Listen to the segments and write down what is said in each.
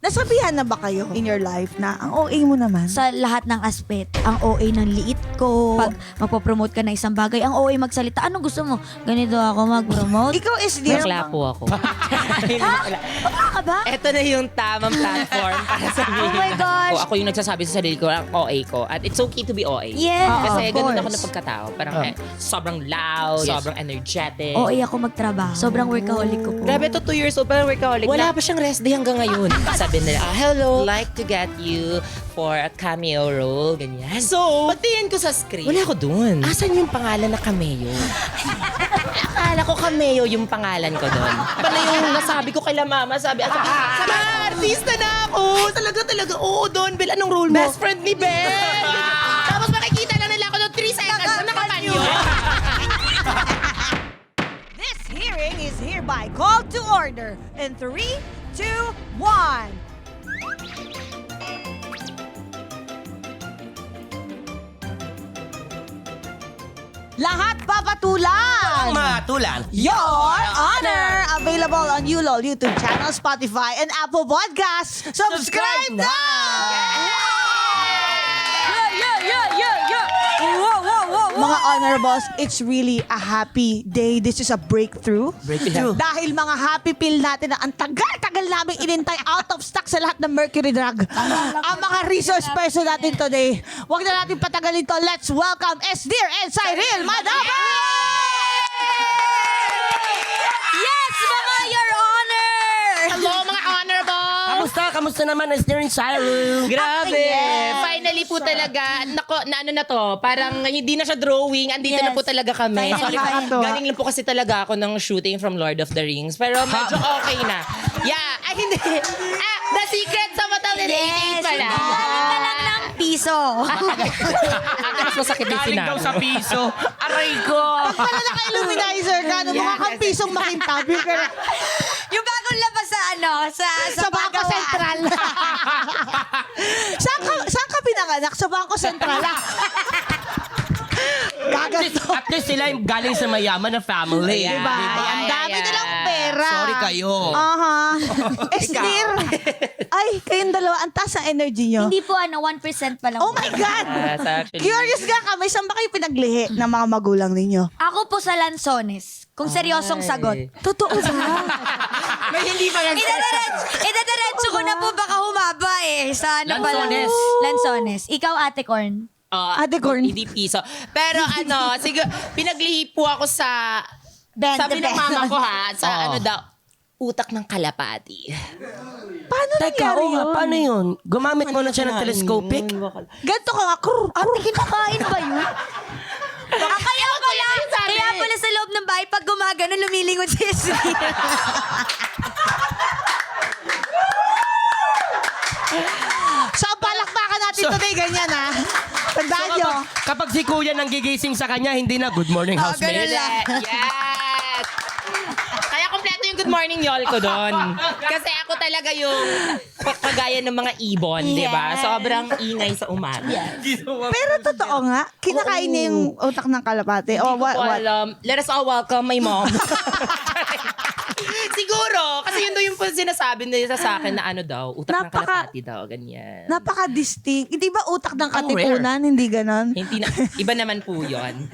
Nasabihan na ba kayo in your life na ang OA mo naman? Sa lahat ng aspeto. Ang OA ng liit ko. Pag magpo-promote ka na isang bagay, ang OA magsalita. Anong gusto mo? Ganito ako mag-promote. Ikaw is dear. Bakla po ako. Bakla ka ba? Ito na yung tamang platform para sabihin. Oh my gosh. Ako yung nagsasabi sa sarili ko, ang OA ko. At it's okay to be OA. Yes. Kasi of ganun ako course. na pagkatao. Parang sobrang loud, sobrang energetic. OA ako magtrabaho. Sobrang workaholic ko po. Grabe to, 2 years old, parang workaholic. Wala pa siyang rest day hanggang ngayon. Sabi nila, hello, like to get you for a cameo role, ganyan. So, pagtingin ko sa script, wala ako dun. Asan yung pangalan na cameo? Akala ko cameo yung pangalan ko dun. Pala yung nasabi ko kay la mama, sabi, artista na ako! Talaga, oo, Don Bell, anong role mo? Best friend ni Bell! Tapos makikita lang nila ako ng 3 seconds na nakapanyo. This hearing is hereby called to order in 3, 2, 1. Lahat papatulan! Matulan. Your Honor! Available on ULOL YouTube channel, Spotify, and Apple Podcasts. Subscribe na! Mga honorables, it's really a happy day. This is a breakthrough. Dahil mga happy pill natin na ang tagal-tagal namin inintay out of stock sa lahat ng Mercury drug. Ang mga resource person natin today. Huwag na natin patagalin to. Let's welcome Esdir and Cyril Madaba! Yes, mga Your Honor! Hello, mga honorable! Kamusta naman, Esdir and Cyril? Grabe! Yes. Finally po talaga, na ano na to, parang hindi na siya drawing, andito na po talaga kami. Finally, Sorry, finally. galing lang po kasi talaga ako ng shooting from Lord of the Rings. Pero medyo okay na. Yeah, ay hindi. The Secret sa Hotel 88 pala. Galing ka lang ng piso. Mas masakit yung Galing daw sinabi. sa piso. Aray ko! Pala naka-illuminizer ka, no? Mga kampisong makintabi ka na. Yung bagong labas sa Sa Bangko Pagawaan. Sentral. saan ka pinanganak? Sa Bangko Sentral. Gaganto. At least sila yung galing sa mayaman na family. Yeah. Diba? Yeah, Ang yeah, dami yeah. nilang pera. Sorry kayo. Aha. Estir. Ay, kayong dalawa, ang taas ang energy nyo. Hindi po 1% pa lang. Oh my God! Yes, actually. Curious nga kami, saan ba kayo pinaglihi ng mga magulang ninyo? Ako po sa Lanzones. Kung seryosong sagot. Totoo ba? May hindi pa yan. Idadiretso ko na po baka humaba eh. Sa ano pa lang. Lanzones. Lanzones. Ikaw, Ate Corn. Ate Corn. Hindi piso. Pero siguro, pinaglihi po ako sa, Ben, sabi the ng best. mama ko sa ano daw, utak ng kalapati. Paano Teka, nangyari oo nga, yun? paano yun? Gumamit mo na siya ng telescopic? Ganito ka nga, Ate, kinakain ba yun? Kaya pala sa loob ng bahay, pag gumagano, lumilingon si Esri. So, ang palakpakan natin today, ganyan ha. Tandaan nyo. Kapag si kuya nang gigising sa kanya, hindi na good morning ganun housemate. lang. Yes! Kaya kompleto yung good morning yol ko doon. Kasi ako talaga yung kagaya ng mga ibon, di ba? Yes. Sobrang ingay sa umaga. Pero totoo nga, kinakain niya yung utak ng kalapate. Hindi Oh, ko what? po alam. Let us all welcome my mom. Siguro, kasi yun daw yung sinasabi nila sa akin na ano daw, utak ng kalapati daw, ganyan. Napaka-distinct. Hindi ba utak ng Ang katipunan? Hindi ganon? Hindi na, iba naman po yun.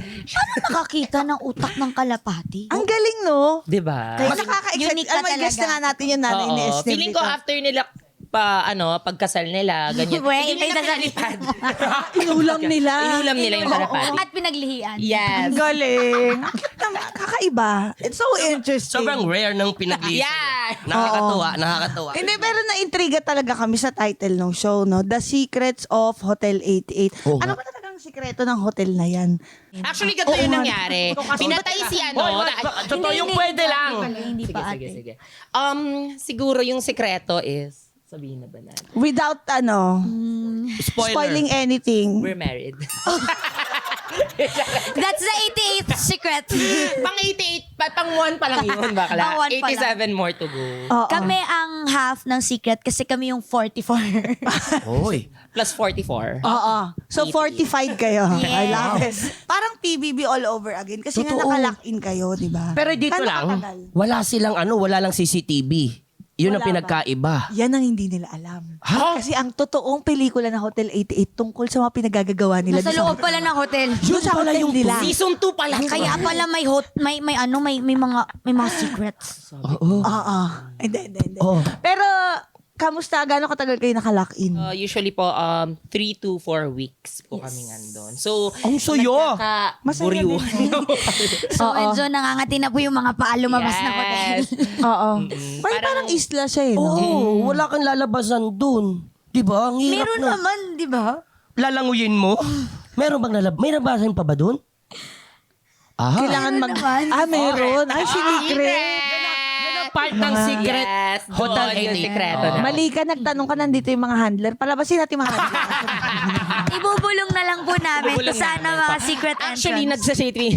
Nakakita ng utak ng kalapati. Ang galing, no? Di ba? Kaya- Nakaka-excite. Unique ka Alam mo, guest na talaga. nga natin yung nanay ni Oo. Esther. Feeling ko after nila pagkasal nila, ganyan. Wait, Hindi may na sasalipad. Inulam nila. Inulam nila yung kalapati. At pinaglihian. Yes. Ang galing. Kakaiba. It's so interesting. Sobrang rare ng pinaglisan. Yeah. Nakakatuwa. Hindi, pero na-intriga talaga kami sa title ng show, no? The Secrets of Hotel 88. Oo Ano nga. ba talagang sikreto ng hotel na yan? Actually, ganito yung nangyari. Pinatay si ano. Totoo yung pwede lang. Hindi Sige, pa, sige, ate. sige. Siguro yung sikreto is, sabihin na ba natin? Without, Spoiler. spoiling anything. We're married. That's the 88th secret. Pang 88, pang 1 pa lang yun, bakla. Pang one pa 87 more to go. Oo. Kami ang half ng secret kasi kami yung 44. Oy. Plus 44. Oo. So, 45 kayo. I Yes. love it. Parang PBB all over again. Kasi nga Totoo. nakalock in kayo, di ba? Pero dito Kano lang, katagal? wala lang CCTV. Yun ang Wala pinagkaiba. Yan ang hindi nila alam. Ha? Kasi ang totoong pelikula na Hotel 88 tungkol sa mga pinagagagawa nila. Nasa loob pala ng hotel. Yun sa pala hotel yung nila. Season 2 pala. Kaya pala may mga secrets. Oo. Oo. Hindi. Oo. Pero, kamusta? Gano'ng katagal kayo nakalock in? Usually po, 3 to 4 weeks po kami nandun. So, Ang saya. Masaya din. So Oo. medyo nangangati na po yung mga paa lumabas na hotel. Oo. Parang Parang isla siya eh. No? Oo, wala kang lalabasan dun. Di ba? Ang hirap Meron na. naman, di ba? Lalanguyin mo? Meron bang may labasan pa ba dun? Ah. Kailangan Meron naman. meron. Ay, sinikret. Part ng secret. Yes, Hotel doon yung 88. sikreto na. Mali ka, nagtanong ka, nandito yung mga handler. Palabasin natin yung mga handler. Ibubulong na lang po namin Ibubulong sana namin mga pa. secret entrance. Actually, nagsashaping.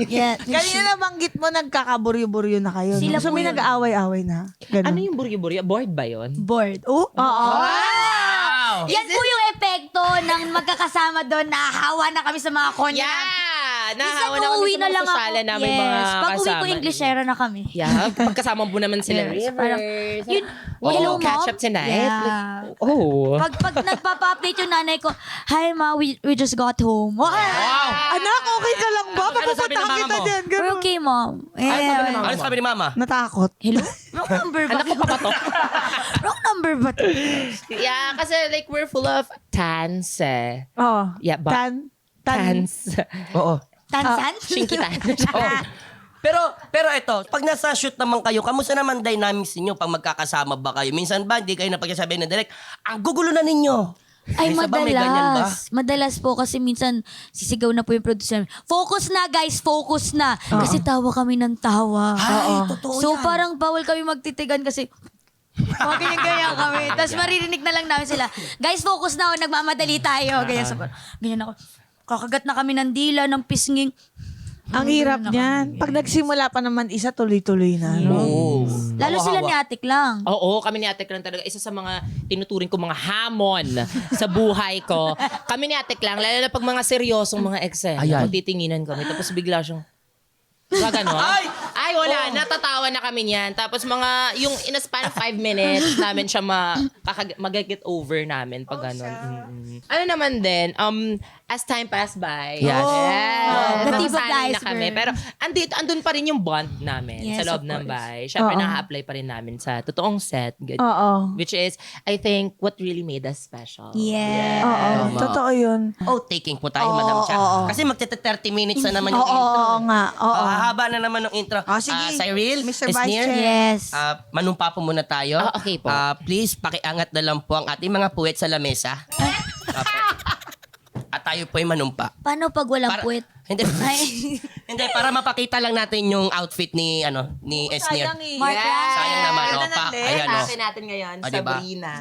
Yeah. Kanina nabanggit mo, nagkakaburyo-buryo na kayo. Sila No? So po may yun. nag-aaway-aaway na. Ganun. Ano yung buryo-buryo? Board ba yun? Bored. Oh? Oo. Wow! Yan po yung epekto ng magkakasama doon na hawa na kami sa mga konya. Yeah! Minsan Nahawa na kami uuwi sa na mga lang ako. sosyalan namin Yes. mga Pag uwi ko, kasama. Englishera na kami. Yeah, pagkasama po naman sila. Yes, Rivers. parang, yun, Oh, hello, catch Mom? up tonight. Yeah. Oh. Pag nagpapa-update yung nanay ko, hi ma, we just got home. Wow! Anak, okay ka lang ba? Ano sabi ng Papapunta mama kita mo? dyan. We're Ganun. okay, Mom. Ano sabi ni Mama? Natakot. Hello? Wrong number ba? Anak ko pa ba to? Wrong number ba to? Yeah, kasi like we're full of tans eh. Oo. Yeah, but tans. Oo. Tansan? Shinky tan. Pero ito, pag nasa shoot naman kayo, kamusta naman dynamics ninyo pag magkakasama ba kayo? Minsan ba, hindi kayo napagsasabi na direct, ang gugulo na ninyo. Ay, Minsan ba may ganyan ba? Madalas po kasi minsan sisigaw na po yung producer. Focus na guys, focus na. Kasi tawa kami ng tawa. Ay, totoo So yan. parang bawal kami magtitigan kasi ganyan kami. Tapos maririnig na lang namin sila, guys, focus na, nagmamadali tayo. Ganyan, ganyan ako. Kakagat na kami ng dila, ng pisnging. Ang hirap niyan. Pag nagsimula pa naman isa, tuloy-tuloy na. No? Oo. Lalo sila ni Atik lang. Oo, kami ni Ate lang talaga. Isa sa mga tinuturing ko mga hamon sa buhay ko. Kami ni Ate lang, lalo na pag mga seryosong mga eksena. Ayan. Titinginan kami. Tapos bigla siyang, gano'n? Ay, wala. Natatawa na kami niyan. Tapos mga, yung in a span of 5 minutes, namin siya mag-get over namin pag gano'n. Ano naman din, as time passed by, Yes. The tip of the nasanay na iceberg. kami. Pero andun pa rin yung bond namin Yes, sa loob of ng course. bahay. Siyempre, Oo. na-apply pa rin namin sa totoong set. Oo. Which is, I think, what really made us special. Yeah. Oo. Tama. Totoo yun. Oh, taking po tayo, Madam Cha. Kasi magte-30 minutes na naman yung Oo, intro. oo nga. Oo. Haba na naman ng intro. Sige. Cyril, Mr. Vice Esnir, Chair. Yes. manumpa po muna tayo. Okay po. Please, pakiangat na lang po ang ating mga puwet sa lamesa. Apo. At tayo po ay manumpa. Paano pag walang puwet? Hindi. Ay. Hindi, para mapakita lang natin yung outfit ni Esnir. Mark Ram. Sayang naman, ayan, Klase natin ngayon, Ah, diba? Sabrina.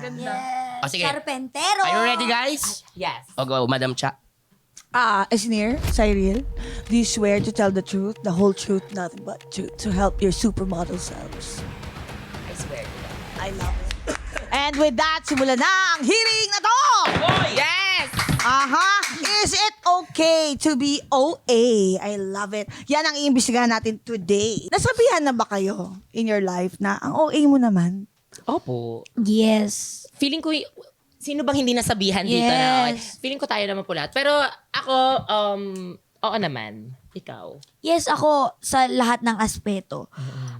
O, sige. Carpentero. Are you ready, guys? Yes. O, go, Madam Cha. Esnir, Cyril, do you swear to tell the truth, the whole truth, nothing but truth, to help your supermodel selves? I swear to God. I love it. And with that, simulan na ang hearing na to! Yes! Aha! Is it okay to be OA? I love it. Yan ang iimbestigahan natin today. Nasabihan na ba kayo in your life na ang OA mo naman? Opo. Yes. Feeling ko, sino bang hindi nasabihan dito na? Yes. Feeling ko tayo naman po lahat. Pero ako, oo naman. Ikaw. Yes, ako sa lahat ng aspeto.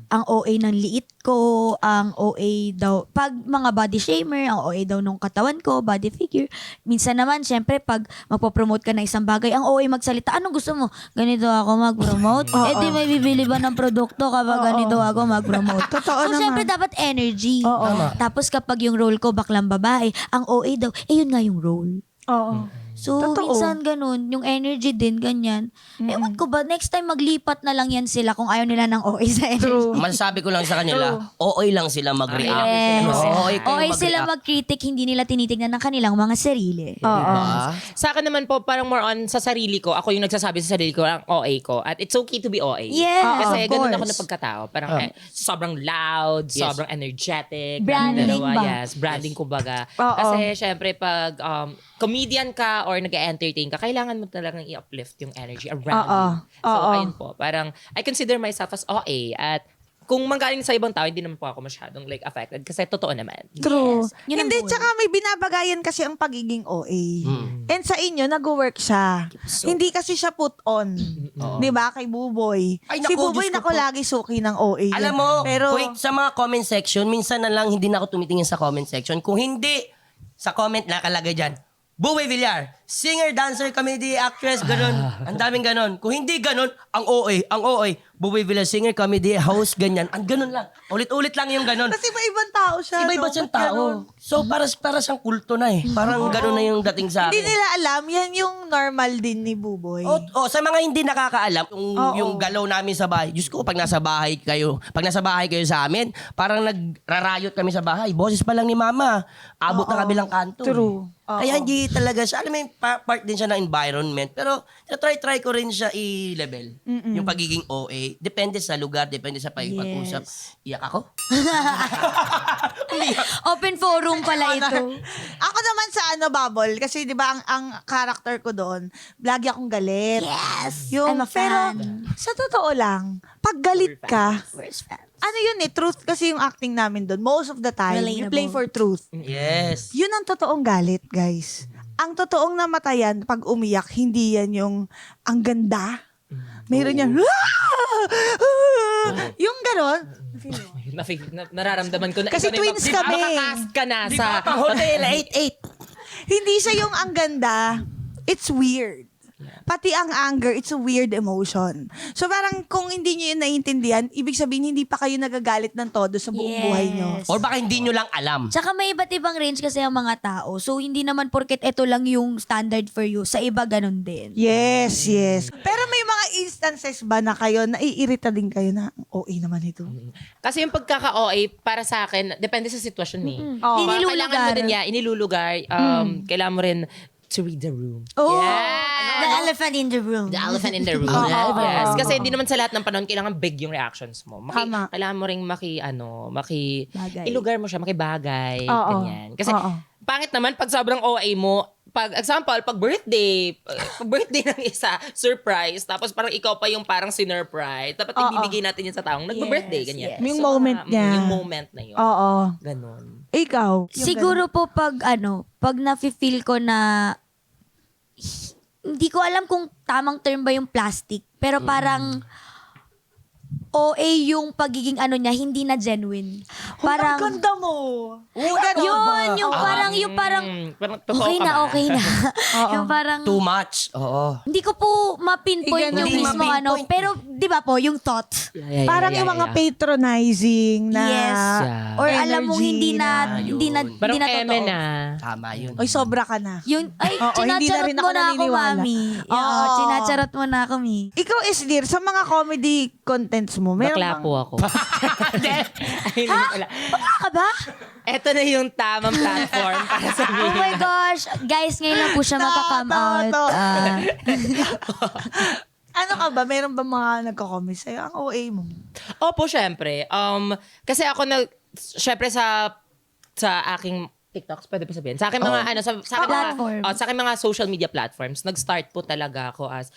Ang OA ng liit ko, ang OA daw, pag mga body shamer, ang OA daw nung katawan ko, body figure. Minsan naman, syempre, pag magpo-promote ka ng isang bagay, ang OA magsalita, anong gusto mo? Ganito ako mag-promote? Eh di may bibili ba ng produkto kapag ganito ako mag-promote? Totoo So, naman. syempre, dapat energy. Oo. Tapos kapag yung role ko, baklang babae, ang OA daw, yun nga yung role. Oo. So, Totoo. minsan ganun, yung energy din, ganyan. Ewan ko ba, next time maglipat na lang yan sila kung ayaw nila ng OA sa energy. True. Masasabi ko lang sa kanila, OA lang sila mag-react. Yes. OA kayo OA sila mag-react. mag-critic, hindi nila tinitignan ng kanilang mga sarili. Oo. Diba? Sa akin naman po, parang more on sa sarili ko. Ako yung nagsasabi sa sarili ko, ang OA ko. At it's okay to be OA. Yes, Kasi of ganun ako course. na pagkatao. Parang sobrang loud, Yes. sobrang energetic. Branding dalawa, ba? Yes, branding kumbaga. Oo. Kasi syempre pag comedian ka or nag-entertain ka, kailangan mo talagang i-uplift yung energy around Oo. you. So Oo. ayun po, parang I consider myself as OA at kung manggaling sa ibang tao, hindi naman po ako masyadong like affected kasi totoo naman. True. Yun ang Hindi, goal. tsaka may binabagayan kasi ang pagiging OA. And sa inyo, nag-work siya. Hindi kasi siya put on. Di ba? Kay Buboy. Ay, Si naku, Buboy Diyos ko nako po. lagi suki ng OA. Alam yan. mo, pero sa mga comment section, minsan na lang hindi na ako tumitingin sa comment section. Kung hindi, sa comment nakalagay dyan, Buboy Villar, singer, dancer, comedy, actress, ganun. Ang daming ganun. Kung hindi ganun, ang OA. Buboy Villar, singer, comedy, host, ganyan. Ang ganun lang. Ulit-ulit lang yung ganun. kasi iba-ibang tao siya. Iba-iba no? siyang Ba't tao. ganun? So, para siyang kulto na eh. Parang ganun na yung dating sa Hindi akin. nila alam, yan yung normal din ni Buboy. Sa mga hindi nakakaalam, Oo. yung galaw namin sa bahay. Diyos ko, pag nasa bahay kayo sa amin, parang nagrarayot kami sa bahay. Boses pa lang ni Mama. Abot na kabilang kanto. True. Oo. Kaya hindi talaga siya, alam mo yung part din siya ng environment. Pero try ko rin siya i-level. Yung pagiging OA. Depende sa lugar, depende sa pag-usap. Iyak ako? Open forum pala ito. Ako naman sa Bubble, kasi 'di ba ang character ko doon, lagi akong galit. Yes! Yung I'm a pero fan. sa totoo lang, pag galit ka, Worst fan. ano yun truth kasi yung acting namin doon. Most of the time, you Relatable. play for truth. Yes. Yun ang totoong galit, guys. Ang totoong namatayan pag umiyak, hindi yan yung ang ganda. Mayroon yan, yung ganon. Nararamdaman ko na Kasi ikaw na yung twins kami. makakast ka na Di sa... ba pang hotel, 8-8. Hindi siya yung ang ganda. It's weird. Pati ang anger, it's a weird emotion. So parang kung hindi nyo yun naiintindihan, ibig sabihin hindi pa kayo nagagalit ng todo sa buong buhay nyo. Or baka hindi nyo lang alam. Tsaka may iba't ibang range kasi ang mga tao. So, hindi naman porket ito lang yung standard for you. Sa iba, ganun din. Yes, yes. Pero may mga instances ba na kayo, naiirita din kayo na, OA naman ito? Kasi yung pagkaka-OA, para sa akin, depende sa sitwasyon eh. Oo. Kailangan mo Inilulugar. din inilulugar. Kailangan mo rin to read the room. Oh, The elephant in the room. The elephant in the room. Yes. Kasi hindi naman sa lahat ng panahon kailangan big yung reactions mo. Tama. Kailangan mo ring Bagay. ilugar mo siya, makibagay. Oo. Ganyan. Kasi Oo. pangit naman pag sobrang OA mo, pag example, pag birthday ng isa, surprise, tapos parang ikaw pa yung parang sinurprise, dapat Oo. ibibigay natin yun sa taong nagbe-birthday, Yes, ganyan. yes. Yung moment niya. Yung moment na yun. Oo. Ganon. Ikaw? yung Siguro po pag pag nafe-feel ko na hindi ko alam kung tamang term ba yung plastic, pero parang OA yung pagiging niya, hindi na genuine. Ang Parang ganda mo. yun, yung parang Parang totoo okay ka na, ba? okay na. Yung parang Too much. Oo. hindi ko po ma-pinpoint Hindi yung mismo ma-pinpoint. pero di ba po, yung thought. Parang yung mga patronizing na... Yes. Yeah. Or alam mong Energy hindi na na, hindi na Parang hindi na eme totoo. na. Tama yun. Oy, sobra ka na. Yung, ay, Oo, hindi na chinacharot rin mo ako na ako, naniniwala. mami. Oo, Oo. chinacharot mo na ako, mi. Ikaw, Esdir, sa mga comedy contents mo, meron Bakla bang... po ako. Ayun na wala. Bakla ka ba? Ito na yung tamang platform para Oh sabihin. my gosh. Guys, ngayon lang po siya magka-come out. Ano ka ba? Meron ba mga nagko-comment sa'yo? Ang OA mo. Opo, syempre. Kasi ako syempre sa aking TikToks, pwede pa sabihin. Sa aking mga, sa aking Platform. sa aking mga social media platforms, nag-start po talaga ako as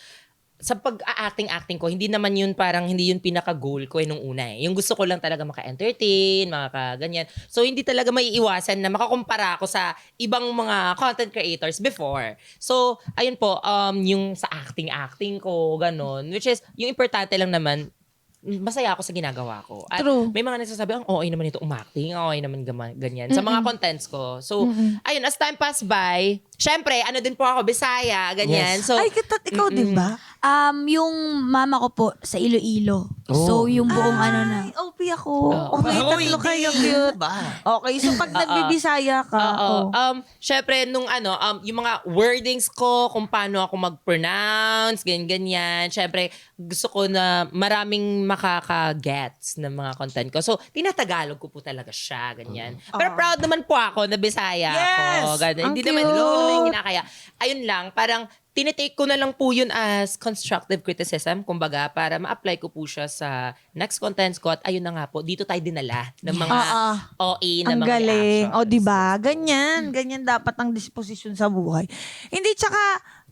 sa pag-acting ko, hindi naman yun parang hindi yun pinaka-goal ko nung una eh. Yung gusto ko lang talaga maka-entertain, ganyan. So, hindi talaga maiiwasan na makakumpara ako sa ibang mga content creators before. So, ayun po, yung sa acting ko, ganon. Which is, yung importante lang naman, masaya ako sa ginagawa ko. At True. may mga nagsasabi, ang okay naman ito umacting, ang okay naman ganyan. Sa mga contents ko. So, ayun, as time pass by, syempre, din po ako, Bisaya, ganyan. Yes. So, Ay, ikaw din ba? Yung mama ko po sa Iloilo. So, yung buong na. Ay, OP ako. Okay, tatlo kayo cute. Ba? Okay, so pag nagbibisaya ka, syempre, yung mga wordings ko, kung paano ako mag-pronounce, ganyan. Syempre, gusto ko na maraming makaka-gets ng mga content ko. So, tinatagalog ko po talaga siya, ganyan. Pero proud naman po ako na Bisaya ako. Ganyan. Ang Hindi naman yung kinakaya. Ayun lang, parang tinitake ko na lang po yun as constructive criticism, kumbaga, para ma-apply ko po siya sa next contents ko. At ayun na nga po, dito tayo dinala ng mga OA na ang mga galing. reactions. O, diba? Ganyan dapat ang disposition sa buhay. Hindi, tsaka,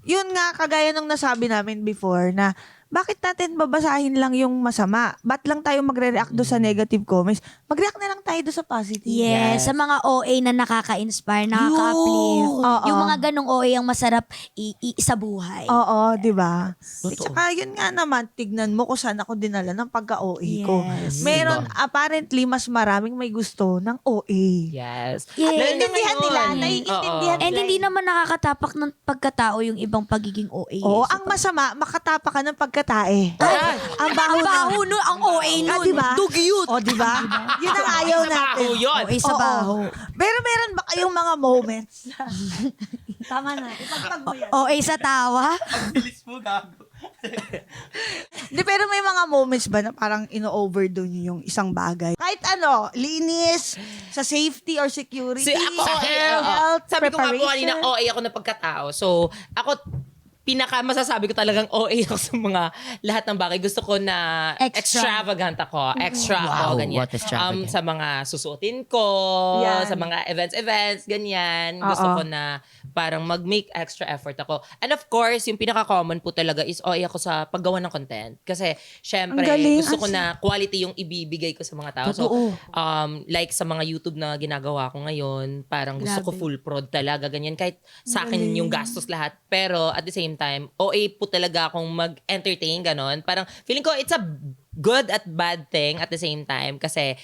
yun nga, kagaya nung nasabi namin before, na bakit natin babasahin lang yung masama? Ba't lang tayo magre-react doon sa negative comments? Mag-react na lang tayo doon sa positive. Yes, sa mga OA na nakaka-inspire, nakaka-uplift. Oo. Yung mga ganong OA ang masarap sa buhay. Oo, di ba? Totoo. Tsaka yun nga naman, tignan mo kung saan ako dinala ng pagka-OA ko. Yes. Meron, apparently, mas maraming may gusto ng OA. Yes. Yes. Naiintindihan nila, Oo. naiintindihan And nila. hindi naman nakakatapak ng pagkatao yung ibang pagiging OA. Oo, ang masama, makatapa ka ng pagkatae. Ang baho Ang baho nun, ang OA nun. diba? Dugyot. O, diba? Yun ang ayaw natin. yun. OA sa Oo. baho. Pero meron ba kayong mga moments? Tama na. Ipagpag mo yan. OA sa tawa. Bilis mo, gago. Di, pero may mga moments ba na parang ino-overdo nyo yung isang bagay? Kahit ano, linis, sa safety or security, Ako, sa health, sabi ko nga po preparation. kanina, OA ako na pagkatao. So, ako, masasabi ko talagang OA ako sa mga lahat ng bagay. Gusto ko na Extra. extravagant ako. Extra ako, Wow, ganyan. what extravagant? Sa mga susuotin ko, Yan. sa mga events, ganyan. Gusto ko na parang mag-make extra effort ako. And of course, yung pinaka-common po talaga is OA ako sa paggawa ng content. Kasi, syempre, Ang galing. gusto ko na quality yung ibibigay ko sa mga tao. So, like sa mga YouTube na ginagawa ko ngayon, parang gusto ko Grabe. full prod talaga, ganyan. Kahit sa akin yung gastos lahat. Pero at the same time, OA po talaga akong mag-entertain, ganon. Parang feeling ko it's a good at bad thing at the same time. Kasi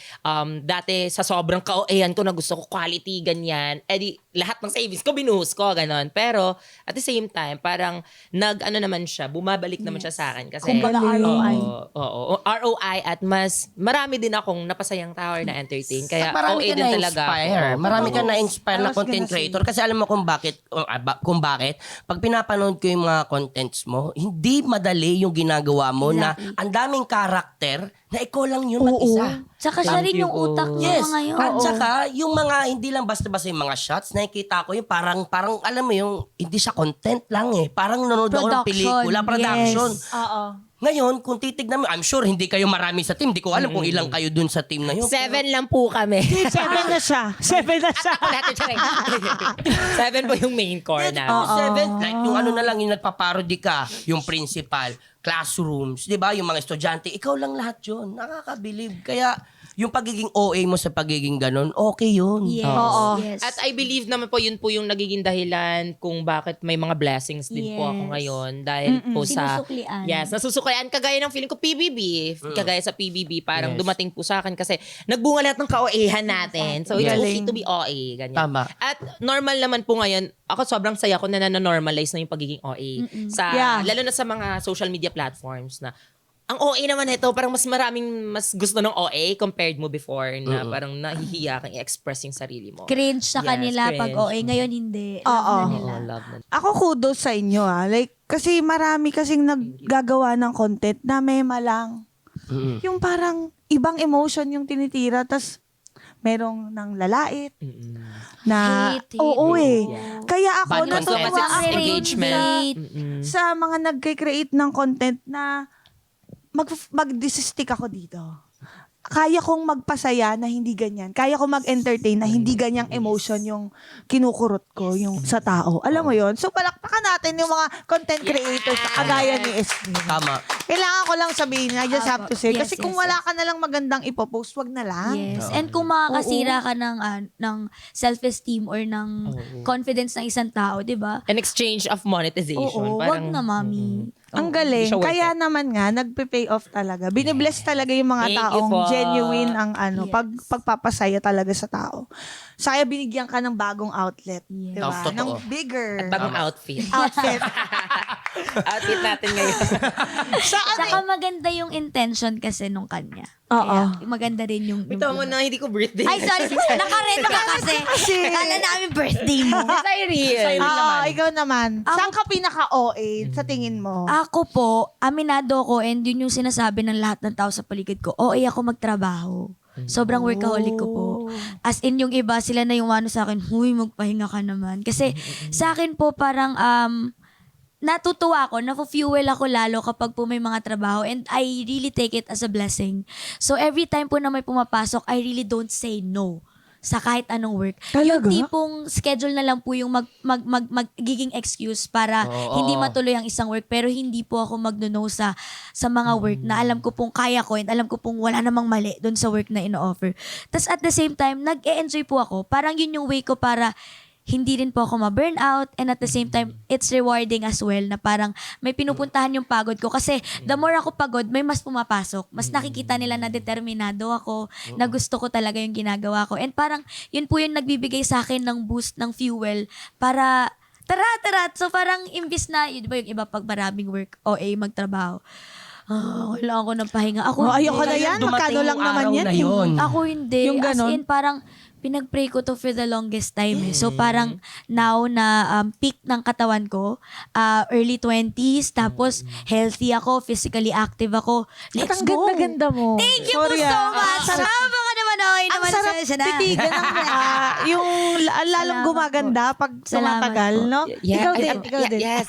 dati sa sobrang ka-OA-an ko na gusto ko quality, ganyan. Eh lahat ng savings ko, binuhos ko, ganon. Pero at the same time, parang naman siya, bumabalik naman siya sa akin. Kasi, Kumbaga ROI. Oo, ROI at mas marami din akong napasayang tao na entertain. Kaya Marami OA ka din talaga. na-inspire. ako. Marami ka na-inspire I na was content gonna say. creator. Kasi alam mo kung bakit. Pag pinapanood ko yung mga contents mo, hindi madali yung ginagawa mo na Exactly. ang daming karakter na ikaw lang yun mag-isa. Tsaka siya rin yung utak niya Yes. ngayon. At saka, yung mga, hindi lang basta-basta yung mga shots, nakikita ko yung parang, alam mo yung, hindi siya content lang eh. Parang nanonood ako ng Production, pelikula, production. yes. Oo. Ngayon, kung titignan mo, I'm sure hindi kayo marami sa team. Hindi ko alam kung ilang kayo dun sa team na yun. 7 lang po kami. 7 na siya. 7 na siya. Ako lahat yung charing. 7 po yung main core Pwede namin. po, seven. Like yung ano na lang, yung nagpaparody ka, yung principal, classrooms, di ba? Yung mga estudyante, ikaw lang lahat yun. Nakakabilib. Kaya, yung pagiging OA mo sa pagiging ganun, okay yun. Yes. Oo. Yes. At I believe naman po yun po yung nagiging dahilan kung bakit may mga blessings din po Yes. ako ngayon dahil po sa Sinusuklian. Yes, nasusuklian kagaya ng feeling ko PBB. Kagaya sa PBB parang Yes. dumating po sa akin kasi nagbunga lahat ng ka-OA-han natin. So it's Yes. okay to be OA ganyan. Tama. At normal naman po ngayon, ako sobrang saya ko na na-normalize na yung pagiging OA sa Yeah. lalo na sa mga social media platforms na ang OA naman ito, parang mas gusto ng OA compared mo before na parang nahihiya kang i-express yung sarili mo. Cringe sa Yes, kanila pag cringe. OA. Ngayon hindi. Oo. Love na nila. Oh, love na. Ako kudos sa inyo Like, kasi marami kasing naggagawa ng content na mema lang. Yung parang ibang emotion yung tinitira, tas merong nang lalait na Hate. oo eh. Yeah. Kaya ako Bad content. natutuwa Kasi ako engagement. sa mga nagke-create ng content na mag-stick ako dito. Kaya kong magpasaya na hindi ganyan. Kaya kong mag-entertain na hindi ganyang emotion yung kinukurot ko yung sa tao. Alam mo yon. So palakpakan natin yung mga content creators na kagaya ni SB. Tama. Kailangan ko lang sabihin, I just have to say. Yes, Kasi kung yes, wala ka na lang magandang ipopost, wag na lang. Yes. And kung makakasira ka ng self-esteem or ng confidence ng isang tao, di ba? An exchange of monetization. Oo, wag na, mami. Ang Oo, galing. hindi siya worth Kaya it. naman nga, nagpe-pay off talaga. Binibless talaga yung mga Thank you taong po. genuine ang Yes. pagpapasaya talaga sa tao. Saya binigyan ka ng bagong outlet. Yes. Diba? Totoo. Ng bigger Bagong outfit. outfit. Outfit natin ngayon. sa ano Saka maganda yung intention kasi nung kanya. Oo. Kaya maganda rin yung... Ito mo na, hindi ko birthday. Ay, sorry. Naka-red ka kasi. Kala namin birthday mo. Say real. Oo, ikaw naman. Ako- Saan ka pinaka-OA sa tingin mo? Ako po, aminado ko and yun yung sinasabi ng lahat ng tao sa paligid ko. OA ako magtrabaho. Sobrang workaholic ko po. As in yung iba, sila na yung ano sa akin, huy, magpahinga ka naman. Kasi sa akin po parang natutuwa ako, na-fuel ako lalo kapag po may mga trabaho and I really take it as a blessing. So every time po na may pumapasok, I really don't say no sa kahit anong work. Talaga? Yung tipong schedule na lang po yung magiging excuse para hindi matuloy ang isang work, pero hindi po ako magno-no sa mga work na alam ko pong kaya ko and alam ko pong wala namang mali doon sa work na ino-offer. Tas at the same time, nag-e-enjoy po ako. Parang yun yung way ko para hindi rin po ako ma-burn out, and at the same time, it's rewarding as well na parang may pinupuntahan yung pagod ko kasi the more ako pagod, may mas pumapasok. Mas nakikita nila na determinado ako, na gusto ko talaga yung ginagawa ko. And parang yun po yung nagbibigay sa akin ng boost, ng fuel para tara. So parang imbis na, yun ba yung iba pag maraming work, OA, magtrabaho. Kailangan ko ng pahinga. Ako, ayoko na hindi. yan. Dumating Magkano lang yung naman araw yan. na yun. Ako hindi. Yung As ganon? in, parang pinag-pray ko to for the longest time eh. So parang now na peak ng katawan ko, early 20s, tapos healthy ako, physically active ako. Let's Ang go! ganda-ganda mo. Thank you Sorry, po so ah. much! Sarap ka naman, oy! Ang Naman sarap siya na. titigan ng yung lalong Salamat gumaganda pag Salamat tumatagal, po. no? Ikaw din, ikaw din. Yes.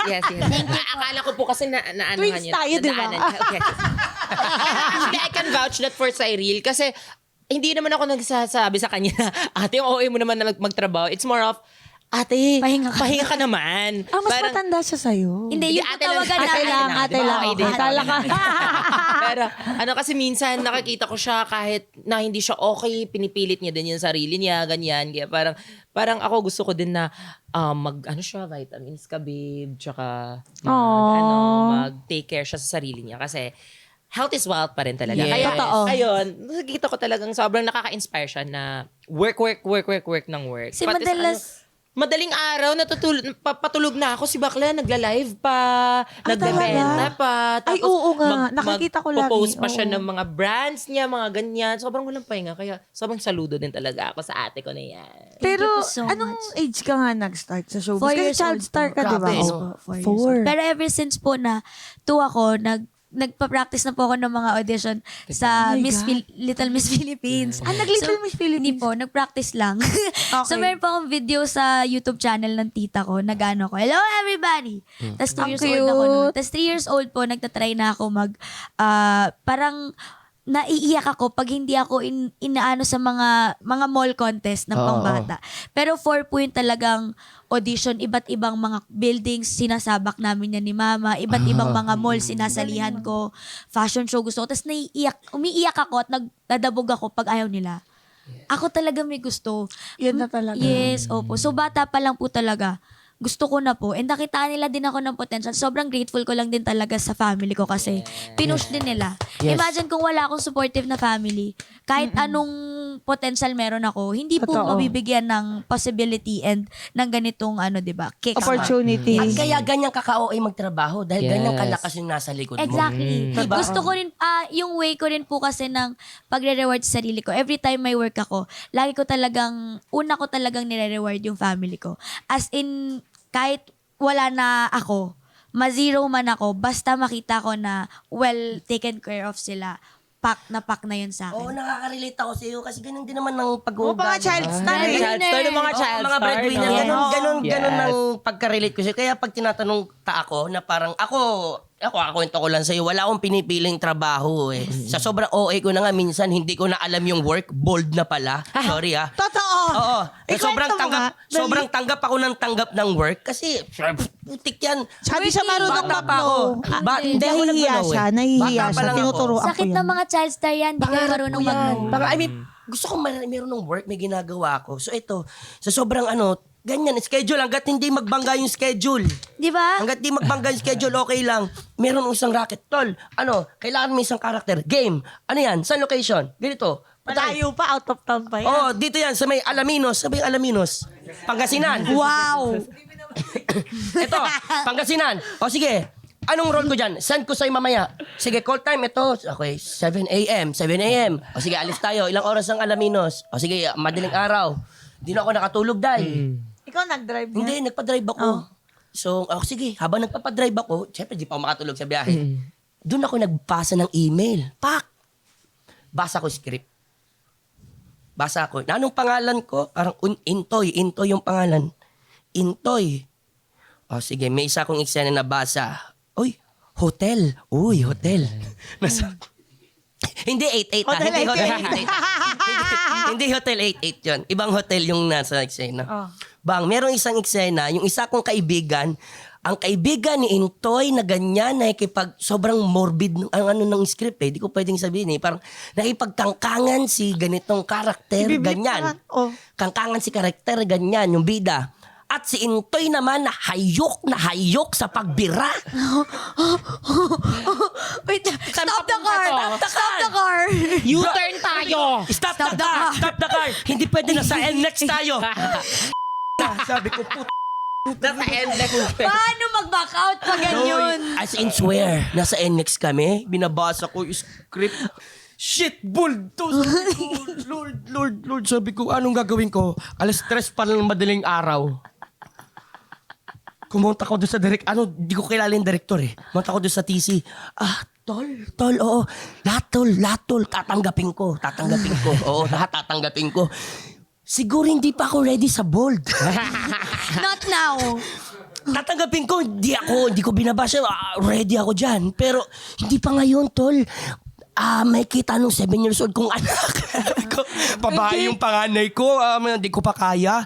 Akala ko po kasi na ano Twins tayo, di ba? Actually, I can vouch that for Cyril kasi hindi naman ako nagsasabi sa kanya na, ate, yung OA mo naman na magtrabaho. It's more of, ate, Pahinga ka naman. Mas Parang- matanda siya sa'yo. Hindi, yung ate lang. tawagan Ate namin. lang. Ate lang. Okay din. Akala ka. Pero ano kasi minsan nakikita ko siya kahit na hindi siya okay, pinipilit niya din yung sarili niya, ganyan. Kaya parang ako gusto ko din na vitamins ka, babe, tsaka mag-take care siya sa sarili niya kasi health is wealth pa rin talaga. Yes. Kaya, Totoo. ayun, nakikita ko talagang sobrang nakaka-inspire siya na work ng work. Kasi Pati sa madaling araw, patulog na ako. Si Bakla, nagla-live pa, nagbebenta pa. Ay, oo nga. Nakikita ko lagi. Post pa siya Oo. ng mga brands niya, mga ganyan. Sobrang walang pahinga. Kaya sobrang saludo din talaga ako sa ate ko na yan. Pero, you so anong much. age ka nga nag-start sa showbiz? 4 Kasi years child old star po. ka, di ba? Grabe, Oo. no? 4 years 4. old. Pero ever since po na 2 ako, nagpa-practice na po ako ng mga audition sa Oh my God. Little Miss Philippines. Nag-Little Miss Philippines? Hindi po, nag-practice lang. So Okay. meron po akong video sa YouTube channel ng tita ko, nag-ano ko, hello everybody! Tapos 2 Ang years old ako cute. noon. Tapos 3 years old po, nagtatry na ako parang naiiyak ako pag hindi ako inaano sa mga mall contest ng pangbata. Pero 4 po yung talagang audition, iba't ibang mga buildings, sinasabak namin yan ni mama, iba't ibang mga mall, sinasalihan ko, fashion show gusto ko. Tapos umiiyak ako at nagdadabog ako pag ayaw nila. Ako talaga may gusto. Yun na talaga. Yes, opo. So bata pa lang po talaga. Gusto ko na po. And nakita nila din ako ng potential. Sobrang grateful ko lang din talaga sa family ko kasi pinush din nila. Yes. Imagine kung wala akong supportive na family, kahit anong potential meron ako, hindi po Totoo. mabibigyan ng possibility and ng ganitong diba, kick. Opportunity. At kaya ganyan ka-OA magtrabaho dahil Yes. ganyan kalakas yung nasa likod mo. Exactly. Diba? Gusto ko rin, yung way ko rin po kasi ng pagre-reward sa sarili ko. Every time may work ako, una ko talagang nire-reward yung family ko. As in, kahit wala na ako, ma-zero man ako, basta makita ko na well taken care of sila, pack na yun sa Oo, akin. nakaka-relate ako sa iyo kasi ganun din naman ng Oo, mga child star. Breadwinner. Child star ng mga Oo, child mga star. breadwinner, no? ganun Yes. ang pagka-relate ko siya. Kaya pag tinatanong ako na parang ako kwento ko lang sa'yo, wala akong pinipiling trabaho eh. Sa sobrang OA ko na nga, minsan hindi ko na alam yung work, bold na pala. Sorry ah. Totoo. Oo. Ikwento mo nga. Dali. Sobrang tanggap ako ng tanggap ng work kasi putik yan. Sabi siya marunong Bata pa ako. mag-no. Hindi ako Nahihiya nag-no siya. eh. Nahihiya Bata pa siya. lang ako. Tinuturoan ko Sakit yan. ng mga child star yan, di ka marunong mag-no. I mean, gusto ko meron ng work, may ginagawa ako. So ito, sa sobrang ganyan, schedule, hanggat hindi magbangga yung schedule. Di ba? Hanggat hindi magbangga yung schedule, okay lang. Meron isang racket. Tol, kailangan mo isang karakter. Game. Ano yan? Saan location? Ganito. Malayo pa, out of town pa yan. Oh, dito yan, sa may Alaminos. Sa may Alaminos. Pangasinan. Wow. Ito, Pangasinan. O sige, anong role ko dyan? Send ko sa'yo mamaya. Sige, call time ito. Okay, 7 a.m. O sige, alis tayo. Ilang oras ang Alaminos? O sige, madaling araw. Di na ako nakatulog dahil. Ikaw nag-drive niya? Hindi, nagpa-drive ako. So, sige, habang nagpapadrive ako, syempre di pa ako makatulog sa biyahe. Doon ako nagbasa ng email. Pak! Basa ko script. Basa ko. Na anong pangalan ko? Parang Intoy. Intoy yung pangalan. Intoy. O sige, may isa akong eksena na basa. Uy, hotel. Uy, hotel. Nasa... Hindi 88 Hotel Hindi 88. hotel 88. Hindi Hotel 88 yun. Ibang hotel yung nasa eksena. Oh. Bang, merong isang eksena, yung isa kong kaibigan, ang kaibigan ni Intoy na ganyan, sobrang morbid ang ano ng script di ko pwedeng sabihin parang nakipagkangkangan si ganitong karakter, Ibiblip ganyan. naman. Oh. Kangkangan si karakter, ganyan, yung bida. At si Intoy naman na hayok sa pagbira. Wait, stop the papunta car! to? Stop the car! U-turn tayo! Stop the car! Hindi pwede na sa NLEX tayo. Sabi ko, Nasa NLEX. Paano mag-back out pag ganyan? as in swear, nasa NLEX kami, binabasa ko yung script. Shit, bulto! Sabi ko, Lord, sabi ko, anong gagawin ko? Alas 3 pa lang madaling araw. Kumunta ko doon sa di ko kilala yung director Kumunta ko doon sa TC. Tol, oo. Lahat tol, tatanggapin ko. Oo, lahat tatanggapin ko. Siguro hindi pa ako ready sa bold. Not now. Tatanggapin ko, hindi ko binabasa. Ready ako dyan. Pero hindi pa ngayon, tol. May kita nung 7 years old kong anak. Babae yung panganay ko. Hindi ko pa kaya.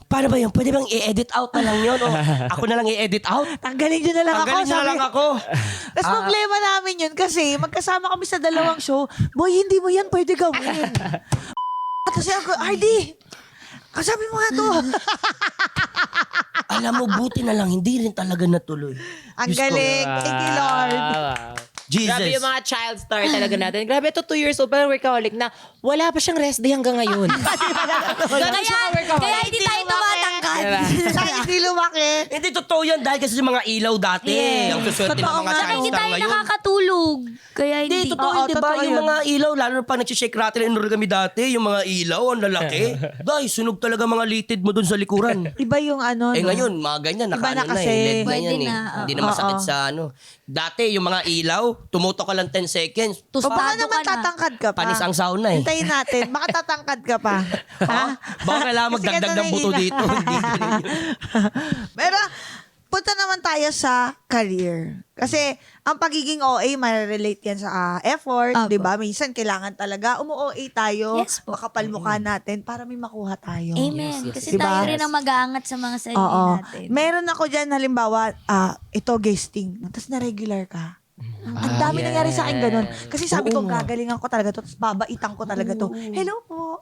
Paano ba yun? Pwede bang i-edit out na lang yun? O ako na lang i-edit out? Tanggalin nyo na lang ako. Tanggalin na lang ako. Tapos problema namin yun kasi magkasama kami sa dalawang show. Boy, hindi mo yan pwede gawin. Kasi ako, RD, sabi mo nga to. Alam mo, buti na lang, hindi rin talaga natuloy. Ang Diyos ko. galing. Thank you, Lord. Jesus. Grabe yung mga child star talaga natin. Grabe, ito 2 years old, parang workaholic na wala pa siyang rest day hanggang ngayon. Kaya hindi tayo tumatangkad. Kaya hindi lumaki. Hindi totoo yan dahil kasi sa mga ilaw dati. Yes. Ang suswerte ng Totoo mga nga. Saka child hindi star tayo ngayon. nakakatulog. Kaya Hindi, hindi. totoo Oo, yun, di ba? totoo Yung yun. mga ilaw, lalo na pag nag-check rattle and kami dati, yung mga ilaw, ang lalaki. Dahil, sunog talaga mga litid mo dun sa likuran. Iba yung ano, Eh no? ngayon, mga ganyan, Iba na nakaano na kasi. LED na Pwede yan na, Hindi na oo. masakit sa ano. Dati, yung mga ilaw, tumutok ka lang 10 seconds. O baka Tostado naman ka na. tatangkad ka pa. Panis ang sauna Hintayin natin. Baka tatangkad ka pa. Ha? Baka kailangan Kasi magdagdag ganun ng buto ang dito. Hindi ganun yun. Pero, punta naman tayo sa career. Kasi, ang pagiging OA, ma-relate yan sa effort, Apo. di ba? Minsan, kailangan talaga umu-OA tayo, Yes po. makapal mukha natin para may makuha tayo. Amen. Yes, Kasi Diba? tayo rin ang mag-aangat sa mga sarili Oo. natin. Meron ako dyan, halimbawa, ito guesting, tapos na-regular ka. Ang dami nangyari sa akin ganun. Kasi sabi ko, gagalingan ko talaga to, tapos babaitan ko talaga to. Hello po.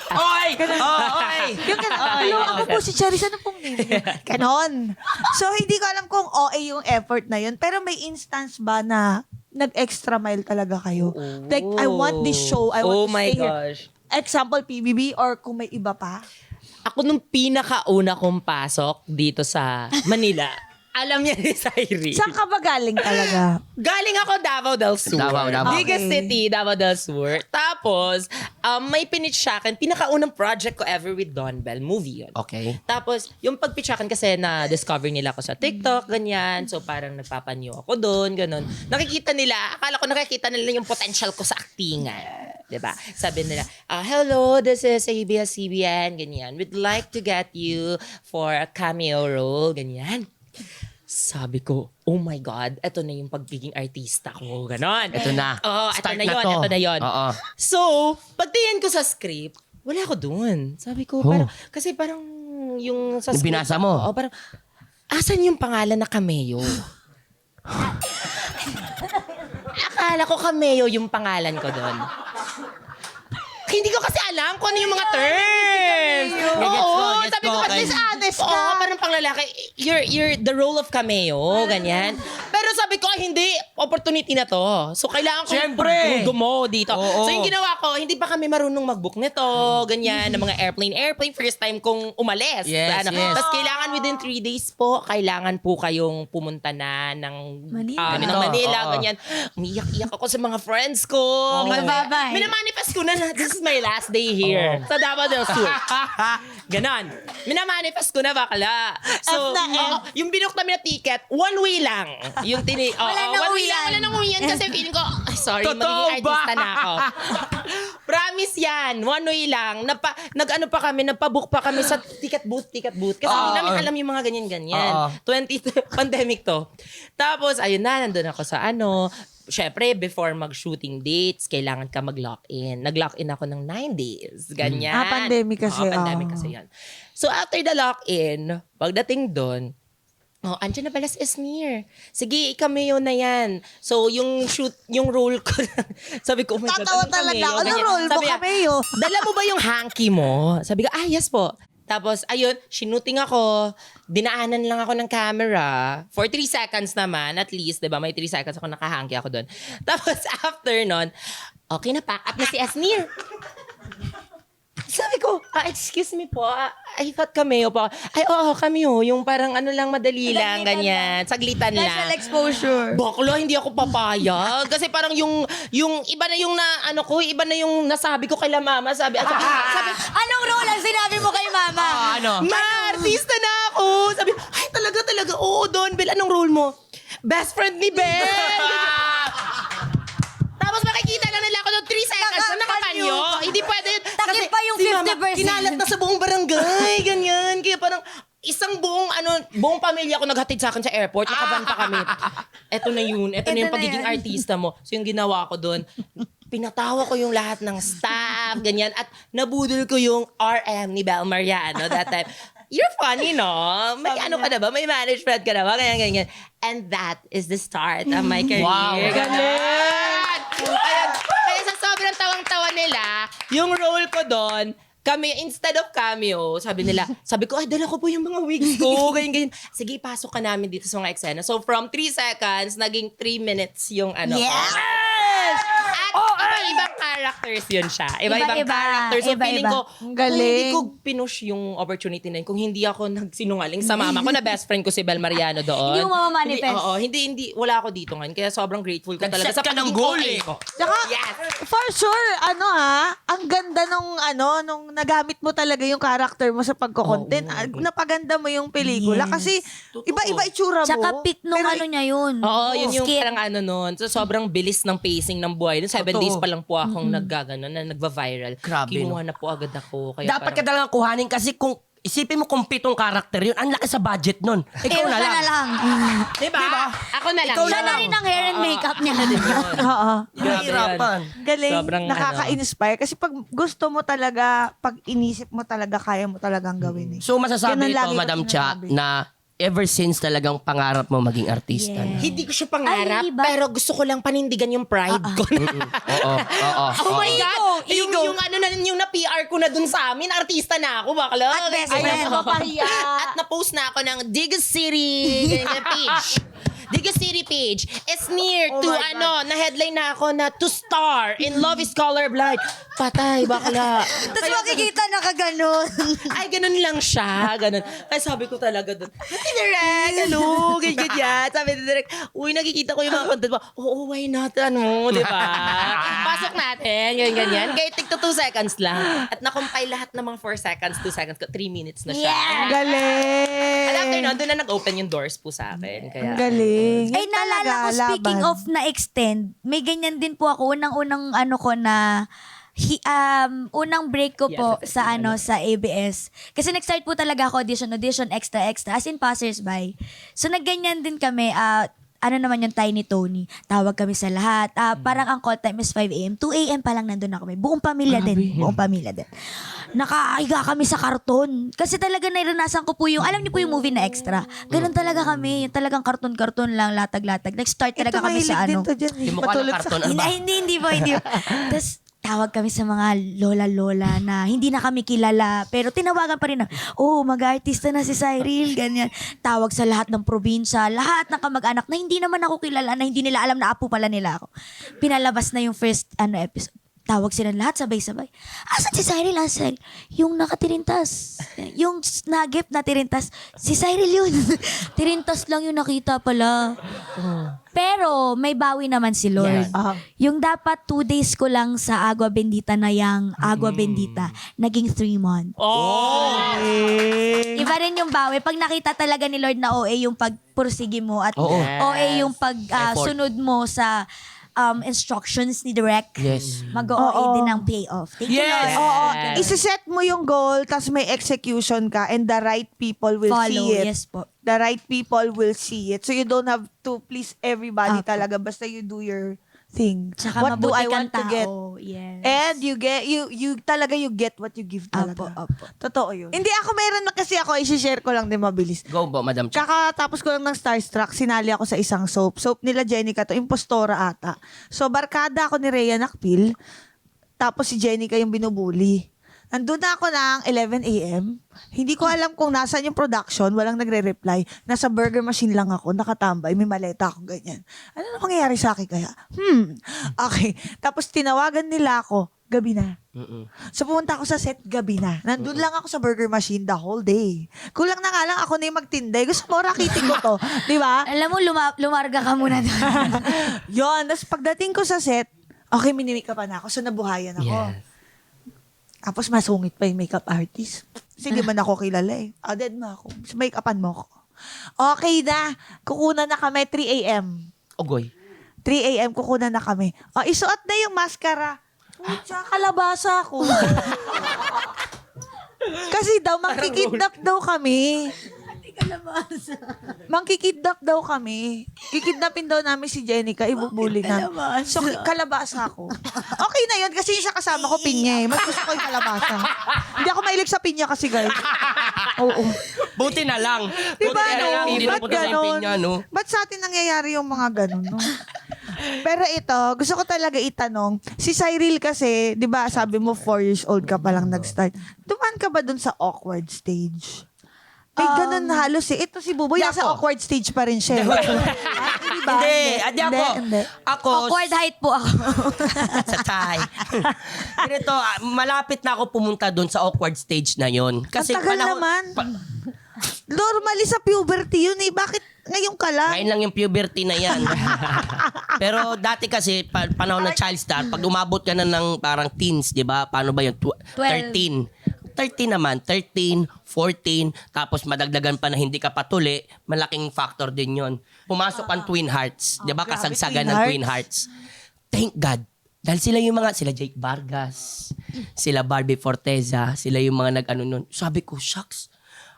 Oy! Oy! Yung ganun, hello, ako po si Charis, ano pong name niyo? Ganon. So, hindi ko alam kung OA yung effort na yun. Pero may instance ba na nag-extra mile talaga kayo? Like, I want this show, I want Oh to my stay here. gosh. Example, PBB, or kung may iba pa? Ako nung pinakauna kong pasok dito sa Manila, alam niya ni Sairi. Saan ka ba galing talaga? Galing ako Davao del Sur. Davao. Biggest Okay. city, Davao del Sur. Tapos, may pinitch sa akin, pinakaunang project ko ever with Don Bell, movie yun. Okay. Tapos, yung pagpitchakan kasi na-discover nila ako sa TikTok, ganyan. So, parang nagpapanyo ako doon, ganun. Nakikita nila, akala ko nakikita nila yung potential ko sa actingan. Diba? Sabi nila, hello, this is ABS-CBN, ganyan. We'd like to get you for a cameo role, ganyan. Sabi ko, oh my God, eto na yung pagiging artista ko, ganon. Ito na. Oo, Start eto na na yun, to. eto na yun. Oo. So, pagtingin ko sa script, wala ako dun. Sabi ko, parang, kasi parang yung sa Yung script, binasa mo? Oo, parang, asan yung pangalan na cameo? Akala ko cameo yung pangalan ko doon. Hindi ko kasi alam kung ano yung mga terms. Oo, Gets sabi ko, ko, at okay. least honest ka. Oo, parang panglalaki. You're the role of cameo, ganyan. Pero sabi ko, hindi, opportunity na to. So, kailangan ko Siyempre. gumo dito. Oo. So, yung ginawa ko, hindi pa kami marunong mag-book nito, ganyan, ng mga airplane. First time kong umalis. Yes, yes. Tapos, kailangan within 3 days po, kailangan po kayong pumunta na ng Manila. ng Manila, Oo. ganyan. Umiyak-iyak ako sa mga friends ko. Nagbabay. Minamanifest ko na this is my last day here. Sa Davao del Sur. Ganon. Minamanifest ko na bakla. So, F na F. yung binook namin na ticket, one way lang. Yung Wala nang one way lang. uwian. Wala nang uwian kasi feeling ko, ay, sorry, Totoo magiging ba? artista na ako. Promise yan. One way lang. Nag-ano pa kami, nagpa-book pa kami sa ticket booth. Kasi hindi namin alam yung mga ganyan-ganyan. Oo. 20 pandemic to. Tapos, ayun na, nandun ako sa syempre, before mag-shooting dates, kailangan ka mag-lock-in. Nag-lock-in ako ng 9 days. Ganyan. Pandemic kasi. Pandemic kasi yan. So, after the lock-in, pagdating doon, andyan na pala si Esnir. Sige, cameo na yan. So, yung role ko, sabi ko, oh my God, Tatawa anong talaga. cameo? Ano Ganyan. role mo, Sabi niya, cameo? Dala mo ba yung hanky mo? Sabi ko, yes po. Tapos, ayun, shinuting ako. Dinaanan lang ako ng camera. For 3 seconds naman, at least, diba? May 3 seconds ako nakahanky ako doon. Tapos, after nun, okay na, pack up na si Esnir. Sabi ko, excuse me po, I thought cameo po. Ay, oo, cameo. Yung parang ano lang, madali lang, ganyan. Saglitan lang. Special exposure. Bakla, hindi ako papayag. Kasi parang yung iba na yung iba na yung nasabi ko kay la mama. Sabi, Anong role ang sinabi mo kay mama? Ma, artista na ako. Sabi, ay talaga, oo, Don Bell, anong role mo? Best friend ni Bell. Tapos makikita lang nila ako ng 3 seconds na nakapanyo. Hindi pwede yun. Takip pa yung si Mama, 50%. kinalat na sa buong barangay. Ganyan. Kaya parang isang buong pamilya ko naghatid sa akin sa airport. Nakaban pa kami. Eto na yun. Eto na yung na pagiging yan. artista mo. So yung ginawa ko doon, pinatawa ko yung lahat ng staff, ganyan. At nabudol ko yung RM ni Bel Mariano that time. You're funny, no? May ano ka na ba? May management ka na ba? Ganyan. And that is the start of my career. Wow. Ganon! Kaya sa sobrang tawang-tawa nila, yung role ko doon, kami, instead of cameo, sabi ko, ay, dala ko po yung mga wigs ko, ganyan. Sige, pasok ka namin dito sa mga eksena. So, from 3 seconds, naging 3 minutes yung ano. Yes! At iba-ibang characters yun siya. Iba-ibang Iba-iba. characters. So, feeling ko, Ang kung galing. hindi ko pinush yung opportunity na yun, kung hindi ako nagsinungaling sa mama ko na best friend ko si Bel Mariano doon. Hindi mo mamamanifest. Hindi, wala ako dito ngayon. Kaya sobrang grateful ko talaga Nag-set ka ng pagiging goal OA eh. ko. Tsaka, Yes. for sure, ang ganda nung nagamit mo talaga yung character mo sa pagko-content. Napaganda mo yung pelikula. Yes. Kasi, iba-iba itsura mo. Tsaka pick nung Pero ano niya yun. Oo, yun yung Skit. parang ano nun. So, sobrang bilis ng pacing ng buhay. 7 days pa lang po akong nagva-viral. Grabe, Kinuha no? na po agad ako. Kaya Dapat ka parang, talagang kuhanin kasi kung isipin mo kung 7 karakter yun, ang laki sa budget nun. Ikaw na lang. diba? Ako na lang. Ikaw Siya yun. na rin ang hair and makeup niya. Oo. Hirapan. Galing, Sobrang nakaka-inspire. Kasi pag gusto mo talaga, pag inisip mo talaga, kaya mo talagang gawin eh. So masasabi Ganun ito, lagi ko Madam Cha, sinasabi. na ever since talagang pangarap mo maging artista na. Hindi ko siya pangarap, Ay, iba. pero gusto ko lang panindigan yung pride ko. Oo. Oh my God! Ego. Yung na-PR ko na dun sa amin, artista na ako, bakla. At best Ay, friend. nakakahiya. At na-post na ako ng Diga City ganyan, page. Diga City page. It's near to na-headline na ako na to star in Love is Colorblind. Patay, bakla. Tapos makikita nakaganon. Ay, ganun lang siya. Ganun. Kaya sabi ko talaga doon, Direk, hello, ganyan. Sabi ni Direk, uy, nakikita ko yung mga content mo. Oo, why not? Di ba? Pasok natin, ganyan. Kaya tig to 2 seconds lang. At nakompile lahat ng mga 4 seconds, 2 seconds, 3 minutes na siya. Yeah. Galing. And after nun, doon na nag-open yung doors po sa akin. Kaya, Ang galing. Ay, Yan naalala talaga, ko, speaking laban. of na-extend, may ganyan din po ako. Unang-unang ano ko na, unang break ko po Yes, sa ABS. Kasi nag-start po talaga ako audition, extra, as in passersby. So, nagganyan din kami, ano naman yung Tiny Tony. Tawag kami sa lahat. Parang ang call time is 5 a.m. 2 a.m. pa lang nandun na kami. Buong pamilya din. Nakahiga kami sa karton. Kasi talaga naranasan ko po yung, alam niyo po yung movie na Extra. Ganun talaga kami. Yung talagang karton-karton lang, latag-latag. Nag-start talaga kami sa mahilig din ano. to dyan. Yung mukha ng Patulog sa... karton, ano ba? Hindi po. Tapos, tawag kami sa mga lola-lola na hindi na kami kilala. Pero tinawagan pa rin na, mag-artista na si Cyril, ganyan. Tawag sa lahat ng probinsya, lahat ng kamag-anak na hindi naman ako kilala, na hindi nila alam na apo pala nila ako. Pinalabas na yung first episode. Tawag sila lahat sabay-sabay. Asan si Cyril? Yung nakatirintas. Yung nagip na tirintas. Si Cyril yun. Tirintas lang yung nakita pala. Pero may bawi naman si Lord. Yes. Yung dapat 2 days ko lang sa Agua Bendita na yung Agua Bendita, naging 3 months. Iba rin yung bawi. Pag nakita talaga ni Lord na OA yung pagpursige mo at Oo. OA yung Effort. sunod mo sa instructions ni Direk, Yes. mag-OA din ang payoff. Thank you, Yes! Lord. Oo. Yes. Isiset mo yung goal, tas may execution ka, and the right people will Follow, see it. yes po. The right people will see it. So you don't have to please everybody Apo. talaga. Basta you do your thing. Tsaka What do mabuti I kang want to get? tao. Yes. And you get what you give talaga. Apo. Totoo yun. Hindi ako meron na kasi ako, isi-share ko lang din mabilis. Go po, Madam Cha. Kakatapos ko lang ng Starstruck, sinali ako sa isang soap. Soap nila Jenica to, impostora ata. So, barkada ako ni Rhea Nakpil. Tapos si Jenica yung binubuli. Nandun na ako ng 11 a.m. Hindi ko alam kung nasaan yung production. Walang nagre-reply. Nasa burger machine lang ako. Nakatambay. May maleta ako ganyan. Ano na mangyayari sa akin kaya? Okay. Tapos tinawagan nila ako. Gabi na. So pumunta ako sa set gabi na. Nandun lang ako sa burger machine the whole day. Kulang na nga lang ako na yung magtinday. Gusto mo rakitin ko to. Di ba? Alam mo, lumarga ka muna doon. Yun. Tapos pagdating ko sa set, okay, minimake-upan na ako. So nabuhayan ako. Yes. Tapos masungit pa yung makeup artist. Kasi di man ako kilala eh. Dead mo ako. So make-upan mo ako. Okay na. Kukunan na kami 3 a.m. Ogoy. 3 a.m. kukunan na kami. Isuot na yung mascara. Pucha, kalabasa ako. Kasi daw, mangkikidnap daw kami. Mangkikidnap daw kami. Kikidnapin daw namin si Jenica. Ibubuli na. So, kalabasa ako. Okay na yun kasi yung sa kasama ko pinya eh. Mas gusto ko yung kalabasa. Hindi ako mahilig sa pinya kasi guys. Oo. Buti na lang. Diba, Buti na no? lang. Hindi Ba't napunta sa ganon? pinya, no? Ba't sa atin nangyayari yung mga ganon, no? Pero ito, gusto ko talaga itanong, si Cyril kasi, di ba, sabi mo 4 years old ka pa lang nag-start. Duman ka ba dun sa awkward stage? May ganun halos eh. Ito si Buboy, nasa ako. awkward stage pa rin siya. Hindi ba? Hindi ako. Hindi. Ako, Awkward height po ako. sa Thai. Ganito, malapit na ako pumunta doon sa awkward stage na yon. Kasi Ang tagal naman. Normally sa puberty yun eh. Bakit ngayon ka lang? Ngayon lang yung puberty na yan. Pero dati kasi, panahon ng child star, pag umabot ka na ng parang teens, di ba? Paano ba yun? 13. 13 naman, 13, 14, tapos madagdagan pa na hindi ka patuli, malaking factor din yon. Pumasok ang Twin Hearts, di ba? grabe, Kasagsagan Twin ng Twin Hearts. Thank God. Dahil sila yung mga, sila Jake Vargas, sila Barbie Forteza, sila yung mga nag-ano nun. Sabi ko, shucks,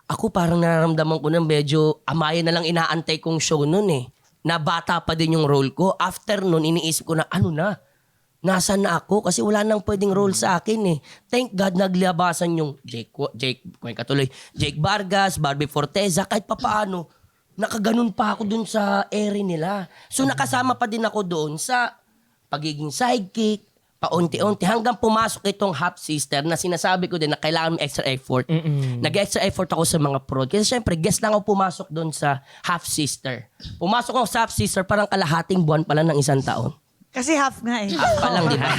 ako parang nararamdaman ko na medyo amayan na lang inaantay kong show nun eh. Na bata pa din yung role ko. After nun, iniisip ko na, ano na? Nasaan na ako? Kasi wala nang pwedeng role sa akin eh. Thank God, nagliabasan yung Jake Vargas, Barbie Forteza, kahit papaano, nakaganon pa ako dun sa area nila. So nakasama pa din ako doon sa pagiging sidekick, paunti-unti, hanggang pumasok itong half sister na sinasabi ko din na kailangan extra effort. Nag-extra effort ako sa mga prod. Kasi syempre, guest lang ako pumasok doon sa half sister. Pumasok ako sa half sister, parang kalahating buwan pala ng 1 taon. Kasi half nga eh. Pa lang, di ba?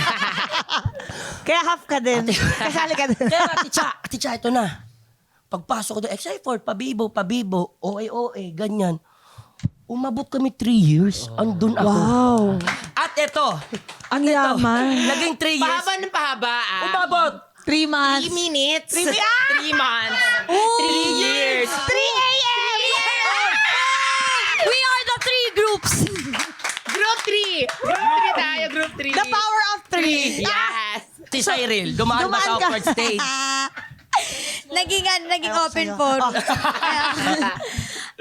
Kaya half ka din. Kasali ka din. Kaya Ate Cha, ito na. Pagpasok ko doon, extra effort, pabibo, OA, ganyan. Umabot kami 3 years. Andun ako. Wow. At ito. Ang yaman. Naging 3 years. Pahaba ng pahaba. Umabot. 3 months. 3 minutes. 3 months. 3 years. 3 a.m. We are the 3 groups. Group 3. Group 3 tayo. Group 3. The power of 3. Yes. Si Cyril, dumaan ba sa awkward stage? naging open sa'yo. forum.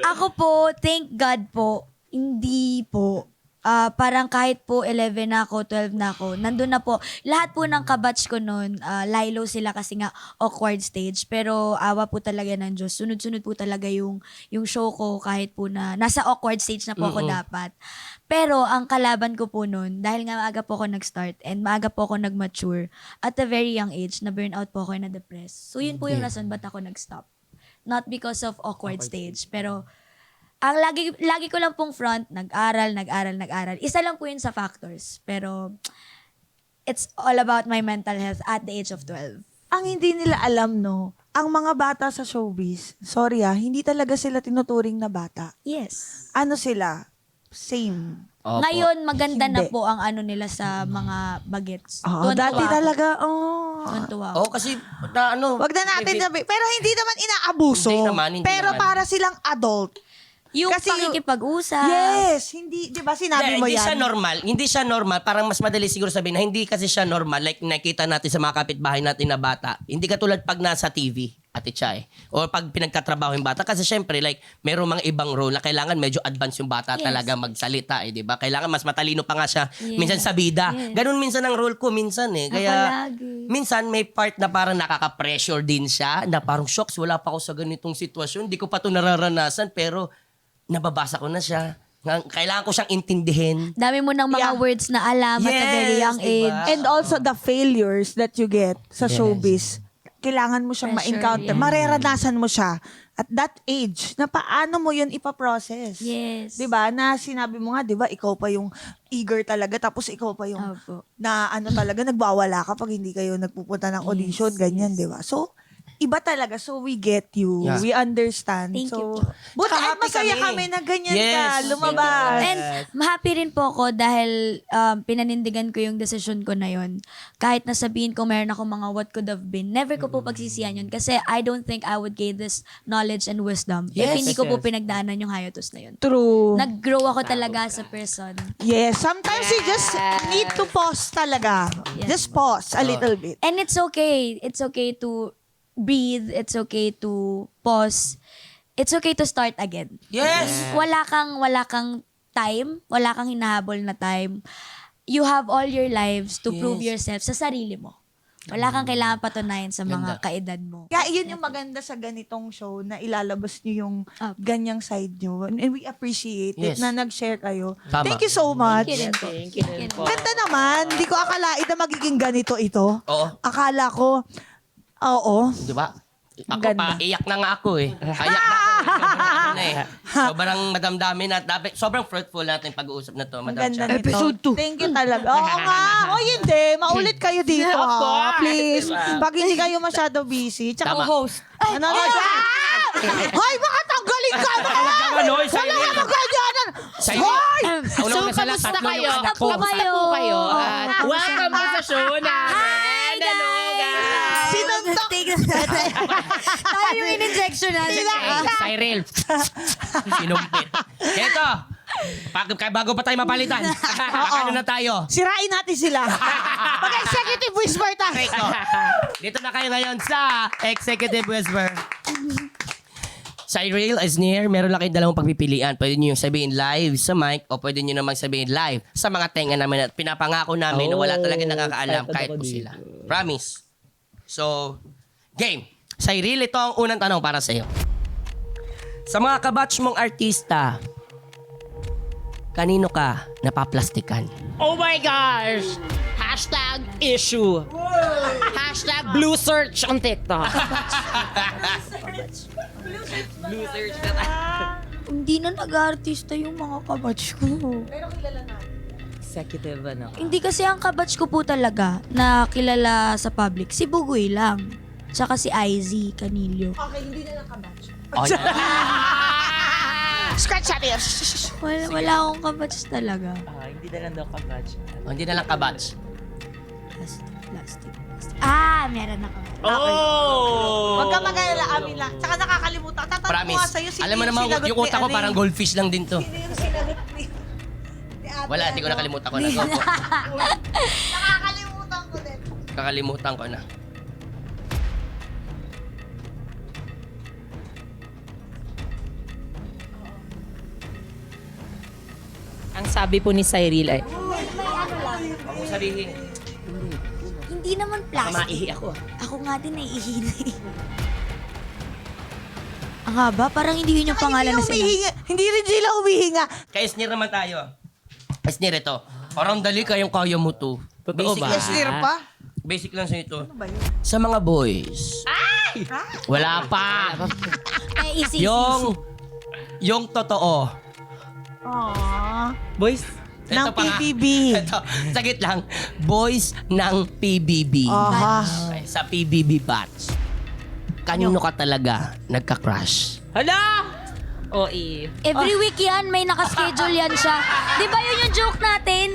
Ako po, thank God po, hindi po. Parang kahit po 11 na ako, 12 na ako, nandun na po. Lahat po ng kabatch ko noon, Lilo sila kasi nga awkward stage. Pero awa po talaga ng Diyos. Sunod-sunod po talaga yung show ko kahit po na nasa awkward stage na po ako dapat. Pero ang kalaban ko po noon, dahil nga maaga po ako nag-start and maaga po ako nag-mature, at a very young age, na-burnout po ako and na-depress. So yun po yung rason ba't ako nag-stop. Not because of awkward stage, pero ang lagi ko lang pong front, nag-aral. Isa lang po yun sa factors. Pero it's all about my mental health at the age of 12. Ang hindi nila alam, no, ang mga bata sa showbiz, sorry hindi talaga sila tinuturing na bata. Yes. Ano sila? Same. Ngayon, maganda na Hindi. po ang ano nila sa mga bagets. Oo, Tuwan-tuwa dati ako. talaga, Tuwan-tuwa ako. Oo, kasi Wag na natin sabi. Pero hindi naman inaabuso. Hindi naman. Pero para silang adult. Yung Kasi pakikipag-usap. Yes, hindi, di ba sinabi mo hindi yan? siya normal. Hindi siya normal. Parang mas madali siguro sabihin na hindi kasi siya normal. Like nakita natin sa mga kapitbahay natin na bata. Hindi katulad pag nasa TV, Ate Chay. O pag pinagtatrabaho yung bata. Kasi syempre, like, merong mga ibang role na kailangan medyo advance yung bata Yes. talaga magsalita, eh, di ba? Kailangan mas matalino pa nga siya. Yes. Minsan sa bida. Yes. Ganun minsan ang role ko, minsan eh. Ako Kaya, lagi. minsan may part na parang nakaka-pressure din siya. Na parang, shocks, wala pa ako sa ganitong sitwasyon. Hindi ko pa ito nararanasan. Pero, nababasa ko na siya. Kailangan ko siyang intindihin. Dami mo ng mga Yeah. words na alam at a very Yes, young diba? age. And also the failures that you get sa Yes. showbiz. Kailangan mo siyang Pressure, ma-encounter. yeah. Mareranasan mo siya at that age na paano mo yun ipaprocess. Yes. 'Di ba? Na sinabi mo nga, 'di ba, ikaw pa yung eager talaga tapos ikaw pa yung Opo. na ano talaga nagwawala ka pag hindi kayo nagpupunta ng audition, ganyan, 'di ba? So iba talaga. So we get you. Yeah. We understand. Thank you so po. buti Tsaka at happy masaya kami. kami na ganyan Yes. ka lumabas. And happy rin po ako dahil pinanindigan ko yung decision ko na yun. Kahit nasabihin ko meron ako mga what could have been, never ko po pagsisihan yun. Kasi I don't think I would gain this knowledge and wisdom if Yes. hindi ko po pinagdaanan yung hiatus na yun. True. Nag-grow ako talaga as a person. Yes, sometimes you just need to pause talaga. Yes. Just pause a little bit. And it's okay. It's okay to breathe. It's okay to pause. It's okay to start again. Yes! Wala kang time, wala kang hinahabol na time. You have all your lives to prove yourself sa sarili mo. Wala kang kailangan patunayan sa mga kaedad mo. Kaya yun yung maganda sa ganitong show na ilalabas nyo yung ganyang side nyo. And we appreciate it Yes. na nag-share kayo. Tama. Thank you so much. Thank you rin po. Thank you rin po. Ganda naman. Hindi ko akalain na magiging ganito ito. Oo. Akala ko, oo. Di ba? Ako Ganda. pa, iyak na nga ako eh. Iyak na ako. Sobrang na eh. Sobrang madamdamin at dapat, sobrang fruitful natin pag-uusap na to, Ang Madam ganda Cha. nito. Thank you talaga. Oo nga. O hindi. Maulit kayo dito. Of course. Please. Pag hindi kayo masyado busy. Tsaka Tama. host. Ano na? Hoy, baka tanggalin ka na! Gano'n, Wala ka magganyanan! Sa'yo. Hoy! Una mo sa lahat, kamusta tatlo kayo? yung anak ko. Kamusta po kayo? At welcome po sa show namin. Hi, Hello, guys! Sinuntok! Tayo yung in-injection natin. Cyril. Sinumpit. Ito. Bago pa tayo mapalitan. Ano na tayo? Sirain natin sila. Mag-executive whisper tayo. Ito. Dito na kayo ngayon sa Executive Whisper. Cyril is near. Meron lang kayong dalawang pagpipilian. Pwede nyo yung sabihin live sa mic o pwede nyo namang sabihin live sa mga tenga namin at pinapangako namin na wala talaga nakakaalam kahit po sila. Promise. So, game. Cyril, ito ang unang tanong para sa iyo. Sa mga kabatch mong artista, kanino ka napaplastikan? Oh my gosh! Hashtag issue. Hashtag blue search on TikTok. Blue search na tayo. Hindi na nag-artista yung mga kabatch ko. Executive ano? Hindi kasi ang kabatch ko po talaga na kilala sa public, si Bugoy lang. Tsaka si IZ Canillo. Okay, hindi na lang kabatch. Oh, Scratch that ear. Wala akong kabatch talaga. Hindi na lang daw ka-batch. hindi na lang kabatch. Plastic. Ah, meron ako. Oh! Huwag ka mag-alala, amin lang. Tsaka nakakalimutan. Tatanong ko nga Promise. sa'yo, sino Alam mo yung naman, sinagot yung ni utak ko ano parang eh? goldfish lang din to. Sino yung sinagot ni Ate Wala, hindi ko ano? nakalimutan ko na. Nakakalimutan ko din. Kakalimutan ko na. Ang sabi po ni Cyril ay, Ako sabihin. Hindi naman plastic. Maihi ako. Ako nga din naiihi na eh. Ang haba, parang hindi yun yung pangalan na sila. Hindi rin sila humihinga. Kay Esnir naman tayo. Esnir ito. Parang dali kayong kaya mo to. Totoo ba? Esnir pa? Basic lang sa ito. Ano ba yun? Sa mga boys. Wala pa. Ay, isi. Yung totoo. Aww. boys, Ng Ito pa nga. PBB. Ito, sagit lang. Boys ng PBB. Aha. Okay, sa PBB batch. Kanino ka talaga nagka-crush? hala! OE. Every week yan, may nakaschedule yan siya. Di ba yun yung joke natin?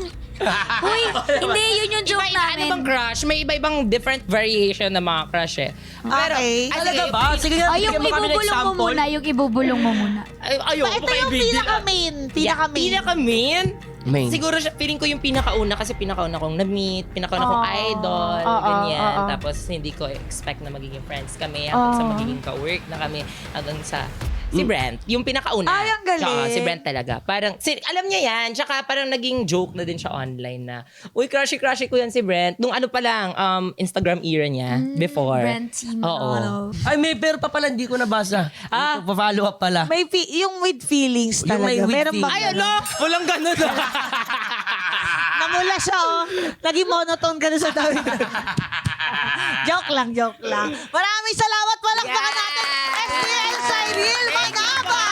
Uy, hindi, yun yung joke Iba-iba, ano namin. bang crush? May iba-ibang different variation ng mga crush eh. Pero, Okay. Talaga ba? Sige nga, Ay, yung bigyan mo kami ng ibubulong mo example. muna, yung ibubulong mo muna. Ayoko Ito yung kay pinaka-main. Pinaka-main. Pinaka-main? Main. Siguro siya, feeling ko yung pinakauna kasi pinakauna kong na-meet, pinakauna kong idol, ganyan. Tapos hindi ko expect na magiging friends kami hanggang sa magiging ka-work na kami hanggang sa si Brent. Yung pinakauna. Ay, ang galing. Tsaka si Brent talaga. Parang, alam niya yan. Tsaka parang naging joke na din siya online na, uy, crushy ko yan si Brent. Nung ano pa lang, Instagram era niya, before. Brent Team. Oo. Ay, may pero pa pala, hindi ko nabasa. Pa-follow up pala. May yung with feelings Yung talaga. may with Meron feelings. bang Ay, ano? Walang ganun. Namula siya, oh. Naging monotone ka na sa tabi. Joke lang. Maraming salamat. Palakpakan natin. SDL Cyril Manaba!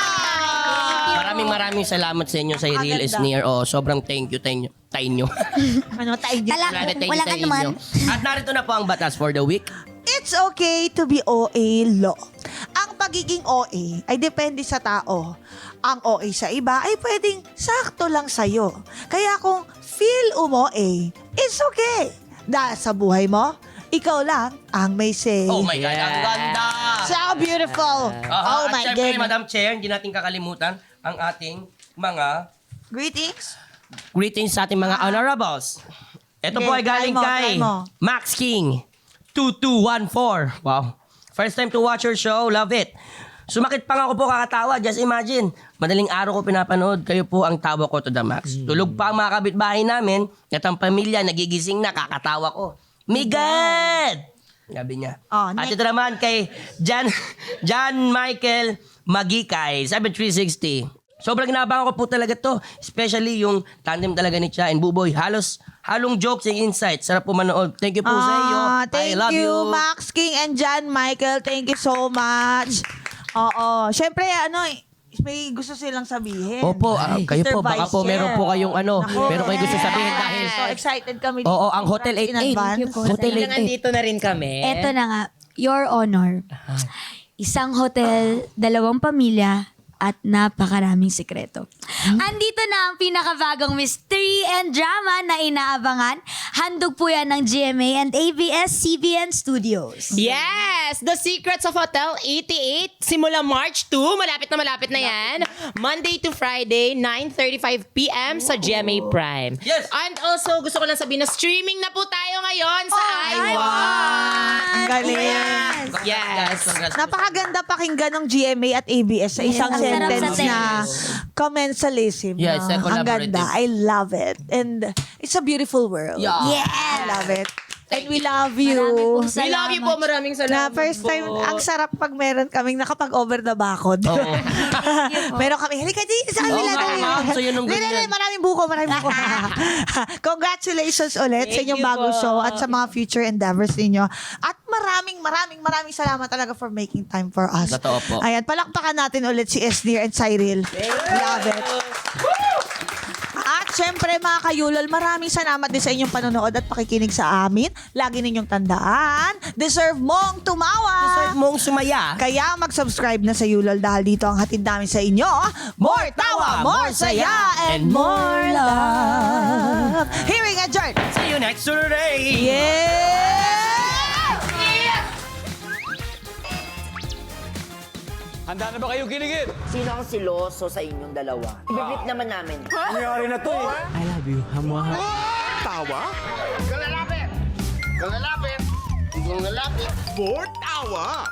Maraming salamat sa inyo sa Real Agad is near. Oh, sobrang thank you. Ano tayo dito? Tala- Thank you Wala sa ka naman. inyo. At narito na po ang batas for the week. It's okay to be OA law. Ang pagiging OA ay depende sa tao. Ang OA sa iba ay pwedeng sakto lang sa'yo. Kaya kung feel umo-A, it's okay. Dahil sa buhay mo, ikaw lang ang may say. Oh my God, ang ganda! So beautiful. Oh At my syempre, God. Madam Chair, hindi natin kakalimutan ang ating mga Greetings. greetings sa ating mga honorables. Ito Okay, po ay galing try kay mo. Max King 2214. Wow. First time to watch your show. Love it. Sumakit pa nga ako po kakatawa. Just imagine. Madaling araw ko pinapanood. Kayo po ang tawa ko to the max. Tulog pa ang mga kapitbahay namin. At ang pamilya nagigising na. Kakatawa ko. Migad! Sabi niya. Oh, At ito naman kay John Michael Magikay. 7360. Sobrang inabangan ko po talaga to. Especially yung tandem talaga ni Cha and Buboy. Halong jokes and insights. Sarap po manood. Thank you po sa iyo. Thank I love you, you. Max King and John Michael. Thank you so much. Oo. Siyempre, may gusto silang sabihin. Opo, kayo Mr. po. Baka Vice po Chair. meron po kayong Naku, meron kayong gusto sabihin yes. dahil So excited kami. Oo, ang Hotel In 88. advance. Hotel Kailangan 88. nandito na rin kami. Eto na nga, Your Honor. Isang hotel, 2 pamilya, at napakaraming sekreto. Andito na ang pinakabagong mystery and drama na inaabangan. Handog po yan ng GMA and ABS-CBN Studios. Yes! The Secrets of Hotel 88. Simula March 2. Malapit na yan. Monday to Friday, 9:35 p.m. sa GMA Prime. Yes! And also, gusto ko lang sabihin na streaming na po tayo ngayon sa iWatch. Ang galing. Yes. Napakaganda pakinggan ng GMA at ABS sa isang Ang sarap sa sentence na commensalism. Yes, no? Ang collaborative. ganda. I love it. And it's a beautiful world. Yeah. I love it. And we love you. Marami pong We love you po. Maraming Na salamat first po. time, ang sarap pag meron kaming nakapag-over the bakod. Oo. meron kami, halika dito sa Oo kanila. nga, ma'am. So, yun ang ganyan. Maraming buko. Congratulations ulit sa Thank inyong you bagong po. show at sa mga future endeavors ninyo. At maraming salamat talaga for making time for us. Totoo po. Ayan, palakpakan natin ulit si Esnir and Cyril. Love it. At syempre mga kayulol, maraming salamat din sa inyong panonood at pakikinig sa amin. Lagi ninyong tandaan, deserve mong tumawa. Deserve mong sumaya. Kaya mag-subscribe na sa Yulol dahil dito ang hatid namin sa inyo. More tawa, more saya, and more love. Hearing adjourned. See you next Saturday. Yeah! Handa na ba kayong kiligin? Sino ang siloso sa inyong dalawa? Ibiblit naman namin. Nangyari na to eh. Tawa? Kalalapit. More tawa.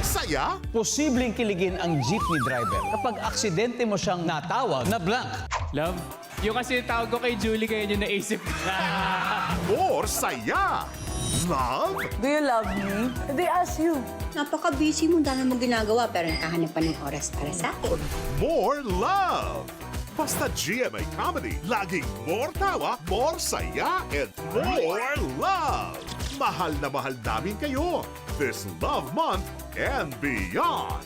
Saya? Posibleng kiligin ang jeepney driver kapag aksidente mo siyang natawag na blank. Love? Yung kasi tawag ko kay Julie, kaya nyo naisip ko. More saya. Love? Napaka-busy mo, dami mong ginagawa, pero nakahanap pa ng oras para sa akin. More love. Basta GMA Comedy. Laging more tawa, more saya, and more love. Mahal na mahal namin kayo. This Love Month and beyond.